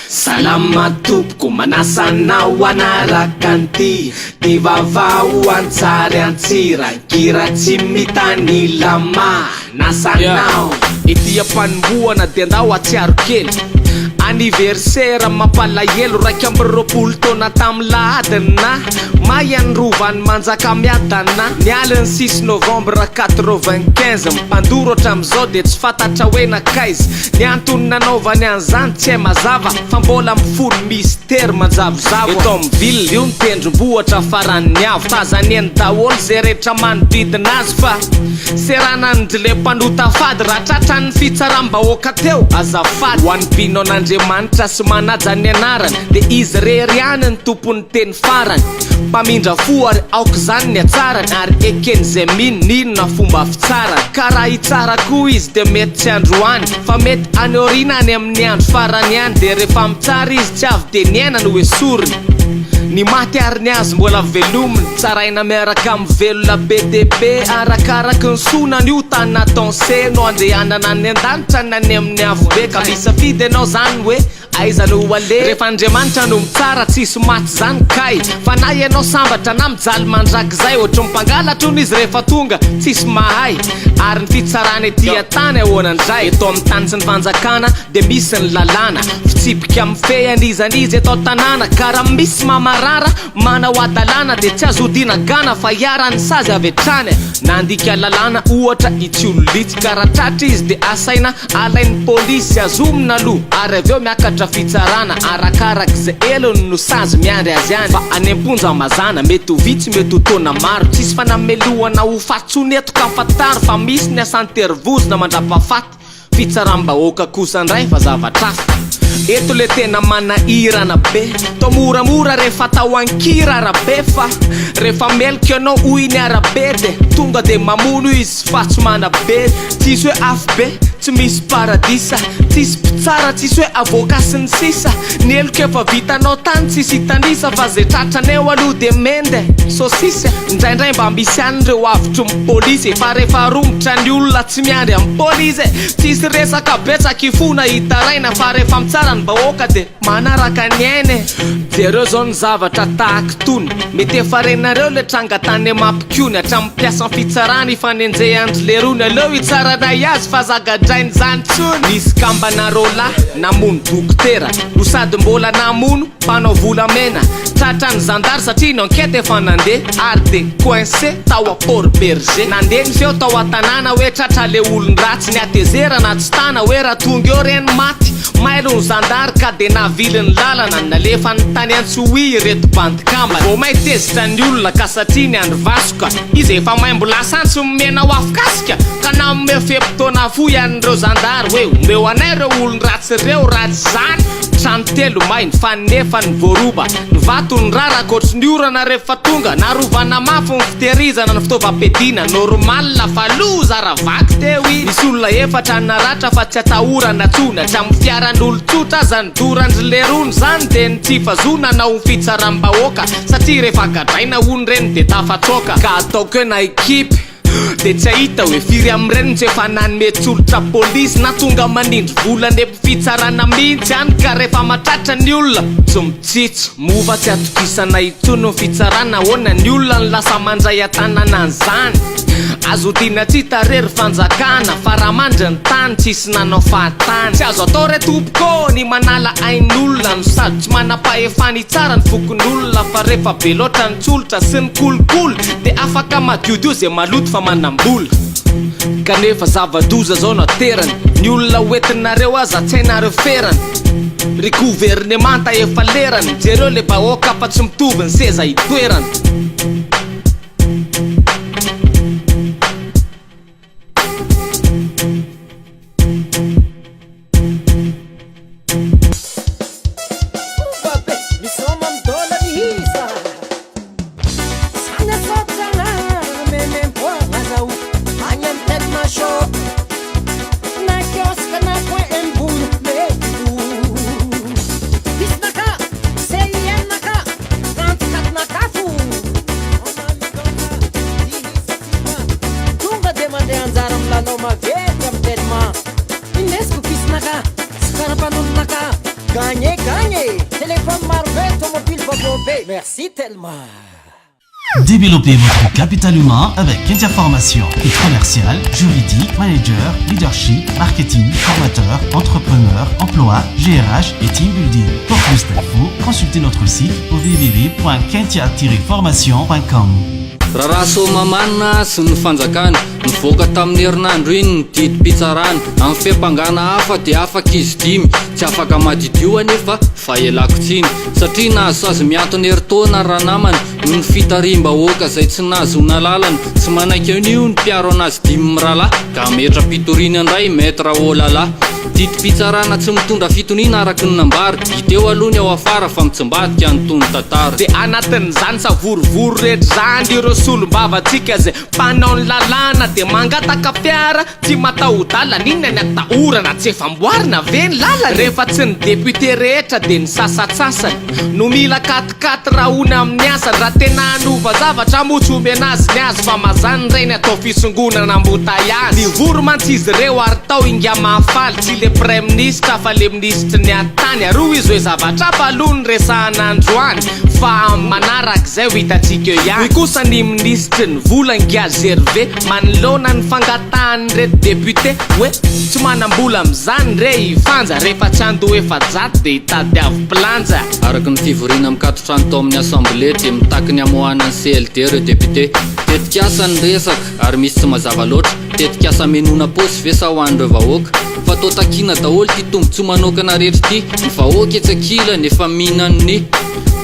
Salama tompoko manasanao anarakanty ny vavao antsary antsira gira tsy mitany lama nasanao ity ampanomboana de andao atsiaro kely anniversaire mampalahelo raiky amby roapolo taona tamy lahadina mayanrovany manjaka miadana nialiny 6 novembre 95 mpandoro hatramizao de tsy fantatra hoe nakaizy ny antony nanaovany an'izany tsy hay mazava fa mbola mifolo mystère manjavozavo eto amin'ny ville io nitendrombohatra farany avo tazaniany daholo zay rehetra manodidina azy fa seranany le mpanota fady raha tratrany fitsaram-bahoaka teo azafady ho an'ny mpinon'Andriamanitra sy manaja ny anarany de izy rery ihany ny tompony teny farany mpamindra fo ary aoka zany ny atsarany ary ekeny zay minina fomba fitsarany karaha itsara koa izy de mety tsy androany fa mety anyorina any amin'ny andro farany ihany de rehefa mitsara izy tsy avy de niaina no hoe soriny ny maty ary ny azy mbola velominy tsaraina miaraka amin'ny velona BDB arakaraky ny sonany io tany natonse no andrehanana ny an-danitra nany amin'ny avobe ka misafidy anao zany hoe aiza no ale rehefa Andriamanitra no mitsara tsisy maty zany kay fa na ianao sambatra na mijaly mandrakizay ohatry mpangalatra hono izy rehefa tonga tsisy mahay ary ny fitsarany ety atany ahoanandray eto amin'ny tany sy ny fanjakana de misy ny lalàna fitsipika amin'ny fehan'izany izy eto tanàna karaha misy mamarara manao adalàna de tsy azo dinagana fa iarany sazy avetrany nandika lalàna ohatra itsy karatratra izy de asaina alain'ny polisy azomina aloha ary aveo miakatra fitsarana arakarak zay elony no sazy miandry azy any fa any amponja mazana mety ho vitsy mety ho taona maro tsisy fanameloana ho fatsoneto ka fataro fa misy ny asantervozona mandrapafaty fitsaram-bahoaka kosandray fa zavatrafa eto le tena manahirana be to moramora rehefa tao ankira arabe fa rehefa melika anao hoiny arabe de tonga de mamono izy fa tsy manabe tsisy hoe afo be tsy misy paradisa tsisy mpitsara tsisy hoe avoka sy ny sisa ny eloko efa vitanao tany tsisy hitanisa fa zay tratraneo aloha de mende sosisy indraindray mba misy any reo avitry mipolisy efa rehefa rombotra ny olona tsy miandry amin'ny polisy tsisy resaka betsaka ifona hitaraina fa rehefa mitsara ny bahoaka de manaraka ny aine jereo zao ny zavatra tahaka tony mety efa renareo le tranga tany amampikony hatramin'ny mpiasa ny fitsarany ifanenjey andro le rony aleo hitsaranay azy fa zagadrainy zany tsony nisy kambana rola namono dokotera no sady mbola namono mpanao volamena tratrany zandary satria no ankety efa nandeha ary de coincé tao a Port Berger nandeha ny feo tao an-tanàna hoe tratra le olon-dratsy ny atezerana tsy tana hoe raha tonga eo reny maty mailo ny zandary ka de navily ny lalana nalefa ny tany antsohy reto bandikambana vo may tezitra ny olona ka satria ny andro vasoka izy efa may mbola sansy mimena ho afokasika ka na mome fepotona fo ihan'ireo zandary hoe omeo anay reo olon-dratsy reo ratsy zany trano telo may ny fanefa ny voaroba ny vato ny rara kotry ny orana rehefa tonga narovana mafy ny fitehirizana ny fitaovam-piadina normal fa loza ravaky teo i misy olona efatra naratra fa tsy atahorana tsony hatramin'ny fiaran'olo tsotra aza ny dorandry le rony zany de ny tsy fazona nao ny fitsaram-bahoaka satria rehefa gadraina hony reny de tafatsoka ka ataoko hoe na ekipy de tsy ahita hoe firy am'ireny tsy efa nanometsy olotra polisy na tonga manindry volany fitsarana mihitsy any ka rehefa matratra ny olona tsy mitsitsy mova tsy atokisana itsony ny fitsarana hoana ny olona ny lasa mandray atanana an'izany azo dina tsy tarery fanjakana fa raha mandry ny tany tsisy nanao fahatany tsy azo atao re tompoko ny manala ain'olona no sady tsy manam-pahefany tsara ny fokon'olona fa rehefa be loatra ny tsolotra sy ny kolokolo de afaka madiodio zay maloto fa manambola kanefa zavadoza zao no aterany ny olona hoetinareo aza tsy hainareo ferany ry gouvernemanta efa lerany jereo le bahoaka fa tsy mitovy ny seza hitoerany téléphone Marvel, automobile Bobobé. Merci tellement. Développez votre capital humain avec interformation et commercial, juridique, manager, leadership, marketing, formateur, entrepreneur, emploi, GRH et team building. Pour plus d'infos, consultez notre site au www.kentia-formation.com. Raha somamanina sy ny fanjakana nivoaka tamin'ny herinandro iny ny didim-pitsarana amin'ny fiampangana hafa dia afaka izy dimy tsy afaka madidio anefa fa elako tsiny satria nahazo azy miantony heritaona raha namany no ny fitarim-bahoaka izay tsy nahazona lalana tsy manaiky an'io ny mpiaro anazy dimy mirahalahy ka metra mpitoriny andray maître olala didim-pitsarana tsy mitondra fitoniana araky ny nambary hiteo alohany ao afara fa mitsimbadika ny tony tantara de anatin'izany savorovory rehetra zany ireo solom-bavantsika zay mpanao ny lalàna de mangataka fiara tsy matahodalana inona ny atahorana tsy efa mboarina ve ny lalana rehefa tsy ny député rehetra de ny sasatsasany no mila katikaty raha ony amin'ny asany raha tena hanova zavatra motsomby anazy ny azy fa mazany reny atao fisongonana ambotaiazy ny voromantsy izy ireo ary tao inga mahafaly tsy le prime ministre fa le ministre ny antany aroa izy hoe zavatra baloha ny resahan'androany fa manarak'izay ho hitatsika eo ihany kosa ny ministre ny volangia gerve manolona ny fangatahany reto député hoe tsy manambola am'izany re hifanja rehefa tsy andoha efa jato de hitady avy planja araky ny fivoriana mikatotrano tao amin'ny assemblée de mitaky ny amohanany CLD reo député tetikasa ny resaka ary misy tsy mazava loatra tetikasa menona posy ve sa ho an'ireo vahoaka fa tao takina daholo ty tombontsoa manokana rehetra ty ny vahoaka etsakila nefa mihinany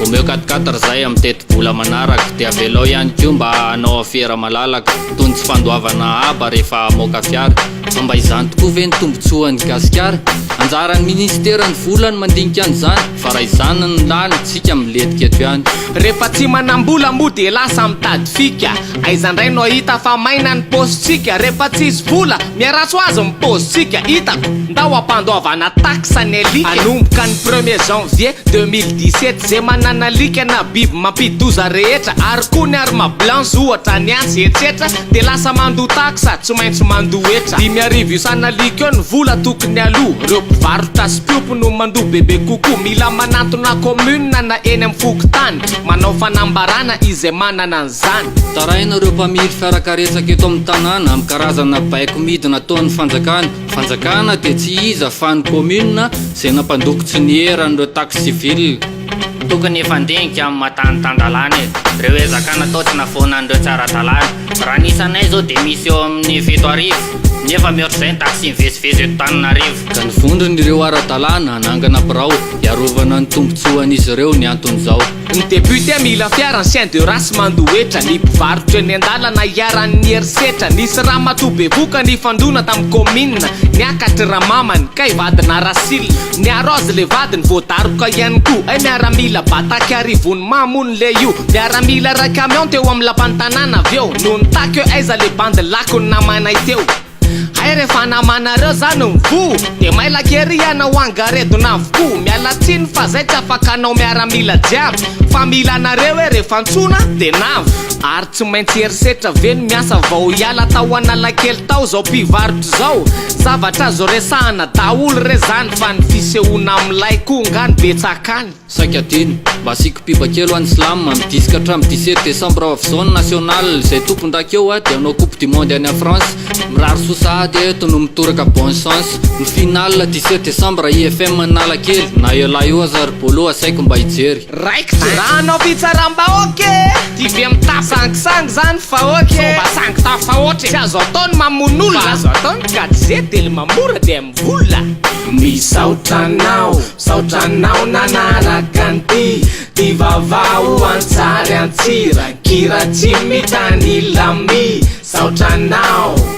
omeo katikatara zay amin'ny teti-bola manaraka dia avelao ihany koa mba hanao afiera malalaka toy ny tsy fandoavana aba rehefa moka fiara fa mba izany tokoa ve ny tombontsoan'ny gasikara anjaran'ny ministera ny volany mandinika an'izany fa raha izany ny lany tsika miletika eto ihany rehefa tsy manambola moa de lasa mitady fika aizandray no hita fa maina ny positsika rehefa tsy izy vola miaraso azy ny positsika hitako ndao ampandoavana taxany alika anomboka ny 1er janvier 2017 zay mananalika na biby mampidoza rehetra ary koa ny arma blanche ohatra ny antsy etsetra de lasa mandoa taxa tsy maintsy mandoetra 5,000 isanalika eo ny vola tokony aloha reo mpivarotra spiopo no mandoa bebe kokoa mila manantona commune na eny amin'ny fokotany manao fanambarana izay manana an'izany tarainareo mpamiry fiarakaretsaka eto amin'ny tanàna amin'ny karazana baiko midina ataon'ny fanjakana de tsy iza fa ny commune zay nampandokotsy ny heran'ireo taxe civile tokony fandinika amin'ny matanitandalana reo ezakana atao tsy nafonan'ireo tsara-dalàna raha nisanay zao de misy eo amin'ny 7 arivo nefa mihoatra zay ny taxi mivezivezy eto Tananarivo ka ny vondrony ireo ara-dalàna anangana birao iarovana ny tombontsoan'izy ireo ny anton'izao ny député mila fiara ny chien de race mandoetra ny mpivarotra ny andalana iaran'ny herisetra nisy raha matobe voka ny fandona tamin'ny commune ny akatry ramamany ka ivadina rasile ny arozy le vadiny voadaroka ihany koa ay miaramila bataky arivony mamony le io miaramila ray camion teo amin'ny lapan'ny tanàna avy eo no nitaky eo aiza le bandy lako ny namanay teo ay rehefa namanareo zany mivo de mailakery iana ho angaredona avokoa miala tsiny fa zay tsy afaka anao miaramila jiaby fa mila anareo hoe rehefa ntsona de navy ary tsy maintsy herisetra veny miasa vao hiala tao analakely tao zao mpivarotra zao zavatra zao resahana daolo re zany fa ny fisehoana amilay koa ngany betsakany saika tiny mba asiko pibakelo any slam midisika hatramin'ny 17 décembre ao avy zao ny national zay tompondraka eo a de anao coupe du monde any a France mirary sosahady eto no mitoraka bon sens ny final 17 décembre IFM analakely na ela io azary bolo asaiko mba hijery raikitra raha anao fitsaram-bahoaky tivy amitasangisangy zany fahoaky fomba sangy tafahoatra tsy azo ataony mamon'olona azo ataony gazety ele mamora de mivola misaotranao nanaraka an'ty ty vavao antsary antsira kira tsy mitany lami saotranao